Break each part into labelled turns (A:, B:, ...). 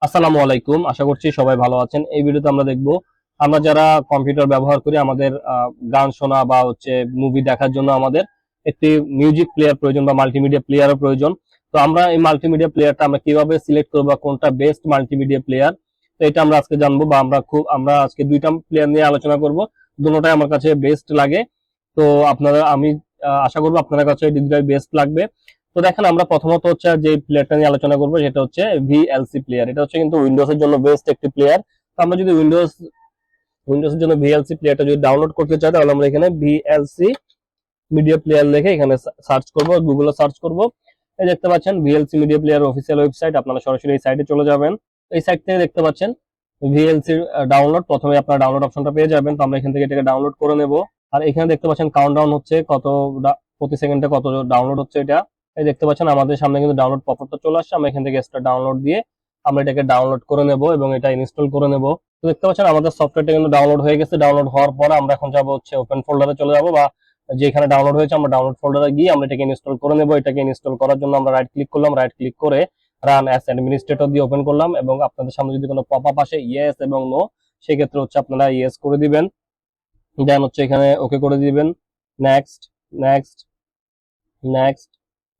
A: আসসালামু আলাইকুম, আশা করছি সবাই ভালো আছেন। এই ভিডিওতে আমরা দেখব আমরা যারা কম্পিউটার ব্যবহার করি আমাদের গান শোনা বা হচ্ছে মুভি দেখার জন্য আমাদের একটি মিউজিক প্লেয়ার প্রয়োজন বা মাল্টিমিডিয়া প্লেয়ারও প্রয়োজন। তো আমরা এই মাল্টিমিডিয়া প্লেয়ারটা আমরা কিভাবে সিলেক্ট করব বা কোনটা বেস্ট মাল্টিমিডিয়া প্লেয়ার, তো এটা আমরা আজকে জানবো। বা আমরা আজকে দুইটা প্লেয়ার নিয়ে আলোচনা করব, দুটোটাই আমার কাছে বেস্ট লাগে। তো আমি আশা করবো আপনার কাছে এই দুটোই বেস্ট লাগবে। তো দেখেন, আমরা প্রথমত হচ্ছে যে প্লেয়ারটা নিয়ে আলোচনা করবো সেটা হচ্ছে ভিএলসি প্লেয়ার। এটা হচ্ছে কিন্তু উইন্ডোজ এর জন্য বেস্ট একটি প্লেয়ার। তো আমরা যদি উইন্ডোজ এর জন্য ভিএলসি প্লেয়ারটা যদি ডাউনলোড করতে চাই, তাহলে আমরা এখানে ভিএলসি মিডিয়া প্লেয়ার লিখে এখানে সার্চ করব, গুগলে সার্চ করব। এই দেখতে পাচ্ছেন VLC media player official website. আপনারা সরাসরি এই সাইটে চলে যাবেন। এই সাইট থেকে দেখতে পাচ্ছেন ভিএলসি ডাউনলোড। প্রথমে আপনারা ডাউনলোড অপশনটা পেয়ে যাবেন। তো আমরা এখান থেকে এটাকে ডাউনলোড করে নেব। আর এখানে দেখতে পাচ্ছেন কাউন্টডাউন হচ্ছে, প্রতি সেকেন্ডে কত ডাউনলোড হচ্ছে এটা। এই দেখতে পাচ্ছেন আমাদের সামনে কিন্তু ডাউনলোড পপআপটা চলে আসছে। আমরা এখান থেকে এক্সট্রা ডাউনলোড দিয়ে আমরা এটাকে ডাউনলোড করে নেব এবং এটা ইনস্টল করে নেব। তো দেখতে পাচ্ছেন আমাদের সফটওয়্যারটা কিন্তু ডাউনলোড হয়ে গেছে। ডাউনলোড হওয়ার পর আমরা এখন যাব হচ্ছে ওপেন ফোল্ডারে চলে যাব, বা যেখানে ডাউনলোড হয়েছে আমরা ডাউনলোড ফোল্ডারে গিয়ে আমরা এটাকে ইনস্টল করে নেব। এটাকে ইনস্টল করার জন্য আমরা রাইট ক্লিক করলাম, রাইট ক্লিক করে রান অ্যাজ অ্যাডমিনিস্ট্রেটর দিয়ে ওপেন করলাম। এবং আপনাদের সামনে যদি কোনো পপআপ আসে ইয়েস এবং নো, সেক্ষেত্রে হচ্ছে আপনারা ইয়েস করে দিবেন। দেন হচ্ছে এখানে ওকে করে দিবেন। Next, next, next,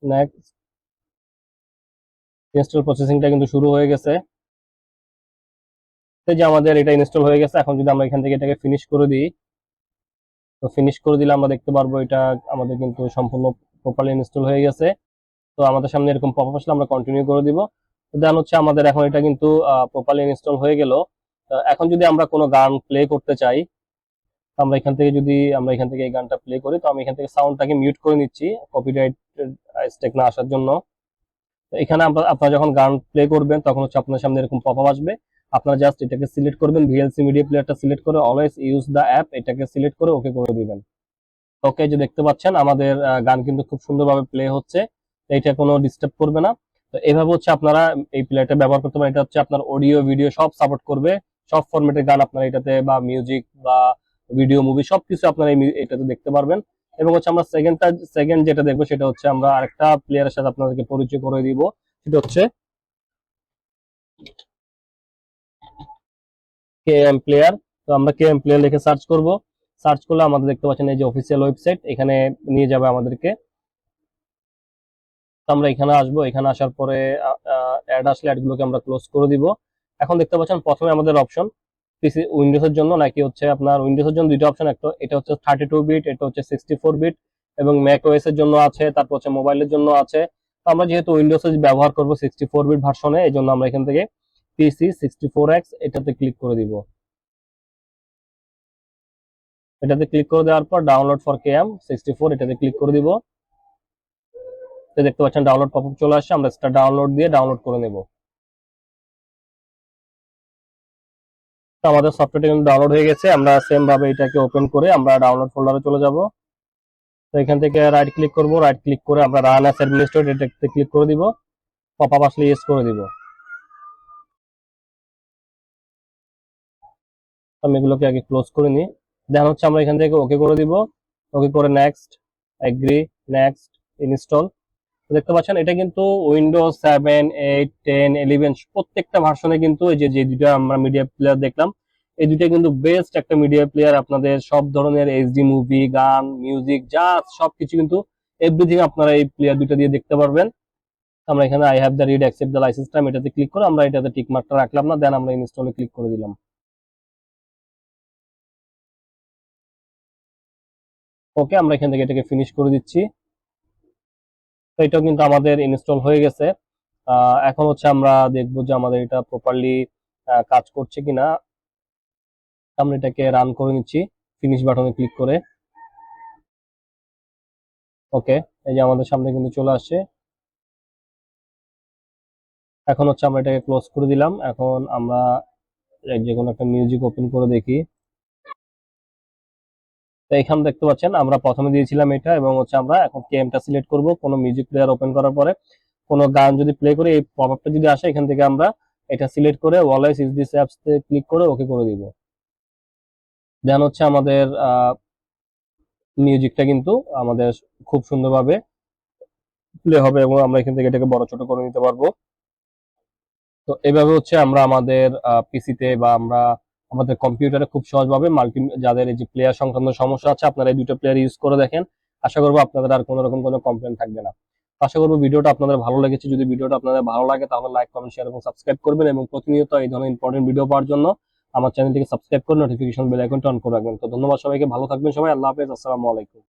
A: next. Install প্রসেসিংটা কিন্তু শুরু হয়ে গেছে। এই যে আমাদের এটা ইনস্টল হয়ে গেছে। এখন যদি আমরা এখান থেকে এটাকে ফিনিশ করে দিই, তো ফিনিশ করে দিলে আমরা দেখতে পারবো এটা আমাদের কিন্তু সম্পূর্ণ প্রপারলি ইনস্টল হয়ে গেছে। তো আমাদের সামনে এরকম পপআপ আসলে আমরা কন্টিনিউ করে দিব। দেন হচ্ছে আমাদের এখন এটা কিন্তু প্রপারলি ইনস্টল হয়ে গেল। এখন যদি আমরা কোনো গান প্লে করতে চাই, আমরা এখান থেকে এই গানটা প্লে করি। তো আমি এখান থেকে সাউন্ডটাকে মিউট করে নিচ্ছি কপিরাইট স্ট্রাইক না আসার জন্য। তো এখানে আপনারা যখন গান প্লে করবেন তখন হচ্ছে আপনার সামনে এরকম পপআপ আসবে। আপনারা জাস্ট এটাকে সিলেক্ট করবেন, ভিএলসি মিডিয়া প্লেয়ারটা সিলেক্ট করে অলওয়েজ ইউজ দ্য অ্যাপ এটাকে সিলেক্ট করে ওকে করে দিবেন। ওকে, যে দেখতে পাচ্ছেন আমাদের গান কিন্তু খুব সুন্দরভাবে প্লে হচ্ছে। এটা কোনো ডিস্টার্ব করবে না। তো এইভাবে হচ্ছে আপনারা এই প্লেয়ারটা ব্যবহার করতে পারেন। এটা হচ্ছে আপনার অডিও ভিডিও সব সাপোর্ট করবে, সব ফরম্যাটের গান আপনারা এটাতে, বা মিউজিক বা ভিডিও মুভি সবকিছু আপনারা এটাতে দেখতে পারবেন। এবং হচ্ছে আমরা সেকেন্ড যেটা দেখবো সেটা হচ্ছে আমরা আরেকটা প্লেয়ারের সাথে আপনাদেরকে পরিচয় করে দিব। সেটা হচ্ছে কে এম প্লেয়ার। তো আমরা কে এম প্লেয়ার লিখে সার্চ করব। সার্চ করলে আমাদের দেখতে পাচ্ছেন এই যে অফিসিয়াল ওয়েবসাইট, এখানে নিয়ে যাবে আমাদেরকে। তো আমরা এখানে আসবো। এখানে আসার পরে অ্যাড আসলে অ্যাডগুলোকে আমরা ক্লোজ করে দিব। এখন দেখতে পাচ্ছেন প্রথমে আমাদের অপশন পিসি উইন্ডোজের জন্য নাকি হচ্ছে আপনার উইন্ডোজের জন্য দুইটা অপশন, একটা এটা হচ্ছে 32 বিট, এটা হচ্ছে 64 বিট। এবং ম্যাক ওএস এর জন্য আছে, তারপর হচ্ছে মোবাইলের জন্য আছে। তো আমরা যেহেতু উইন্ডোজ ব্যবহার করব 64 বিট ভার্সনে, এই জন্য আমরা এখান থেকে PC64X এটাতে ক্লিক করে দিব। এটাতে ক্লিক করে দেওয়ার পর ডাউনলোড ফর KM64 এটাতে ক্লিক করে দিব। তো দেখতে পাচ্ছেন ডাউনলোড পপআপ চলে আসছে। আমরা সেটা ডাউনলোড দিয়ে ডাউনলোড করে নেব। তো আমাদের সফটওয়্যারটা কিন্তু ডাউনলোড হয়ে গেছে। আমরা সেম ভাবে এটাকে ওপেন করে আমরা ডাউনলোড ফোল্ডারে চলে যাব। তো এখান থেকে রাইট ক্লিক করব, রাইট ক্লিক করে আমরা রান অ্যাজ অ্যাডমিনিস্ট্রেটর এটাতে ক্লিক করে দিব। পপআপ আসলে ইয়েস করে দিব। আমি এগুলোকে আগে ক্লোজ করে নিই। দেন হচ্ছে আমরা এখান থেকে ওকে করে দিব। ওকে করে নেক্সট, এগ্রি, নেক্সট, ইনস্টল। দেখতে পাচ্ছেন এটা কিন্তু উইন্ডোজ 7, 8, 10, 11 প্রত্যেকটা ভার্সনে কিন্তু এই যে যে দুইটা আমরা মিডিয়া প্লেয়ার দেখলাম, এই দুইটা কিন্তু বেস্ট একটা মিডিয়া প্লেয়ার। আপনাদের সব ধরনের এইচডি মুভি, গান, মিউজিক যা সবকিছু কিন্তু এভরিথিং আপনারা এই প্লেয়ার দুইটা দিয়ে দেখতে পারবেন। আমরা এখানে I have the read accept the licence time এটাতে ক্লিক করে আমরা এটাতে টিক মার্কটা রাখলাম না। দেন আমরা ইনস্টলে ক্লিক করে দিলাম। ওকে, আমরা এখান থেকে এটাকে ফিনিশ করে দিচ্ছি। তো এটাও কিন্তু আমাদের ইনস্টল হয়ে গেছে। এখন হচ্ছে আমরা দেখবো যে আমাদের এটা প্রপারলি কাজ করছে কিনা। আমরা এটাকে রান করে নিচ্ছি ফিনিশ বাটনে ক্লিক করে। ওকে, এই যে আমাদের সামনে কিন্তু চলে আসছে। এখন হচ্ছে আমরা এটাকে ক্লোজ করে দিলাম। এখন আমরা যে কোনো একটা মিউজিক ওপেন করে দেখি। তো এখানে দেখতে পাচ্ছেন আমরা প্রথমে দিয়েছিলাম এটা, এবং হচ্ছে আমরা এখন কেএমটা সিলেক্ট করব। কোনো মিউজিক প্লেয়ার ওপেন করার পরে কোনো গান যদি প্লে করে এই পপআপটা যদি আসে, এখান থেকে আমরা এটা সিলেক্ট করে অলওয়েজ ইউজ দিস অ্যাপস তে ক্লিক করে ওকে করে দিব। দেন হচ্ছে আমাদের মিউজিকটা কিন্তু আমাদের খুব সুন্দরভাবে প্লে হবে এবং আমরা এখান থেকে এটাকে বড় ছোট করে নিতে পারবো। তো এভাবে হচ্ছে আমরা আমাদের পিসিতে বা আমরা আমাদের কম্পিউটারে খুব সহজভাবে যাদের এই যে প্লেয়ার সংক্রান্ত সমস্যা আছে আপনারা এই দুটো প্লেয়ার ইউজ করে দেখেন। আশা করবো আপনাদের আর কোনো রকম কোনো কমপ্লেন থাকবে না। আশা করবো ভিডিওটা আপনাদের ভালো লেগেছে। যদি ভিডিওটা আপনাদের ভালো লাগে তাহলে লাইক, কমেন্ট, শেয়ার এবং সাবস্ক্রাইব করবেন, এবং প্রতিনিয়ত এই ধরনের ইম্পর্টেন্ট ভিডিও পাওয়ার জন্য আমার চ্যানেলটিকে সাবস্ক্রাইব করে নোটিফিকেশন বেল আইকনটা অন করে রাখবেন। তো ধন্যবাদ সবাইকে, ভালো থাকবেন সবাই, আল্লাহ হাফেজ, আসসালামু আলাইকুম।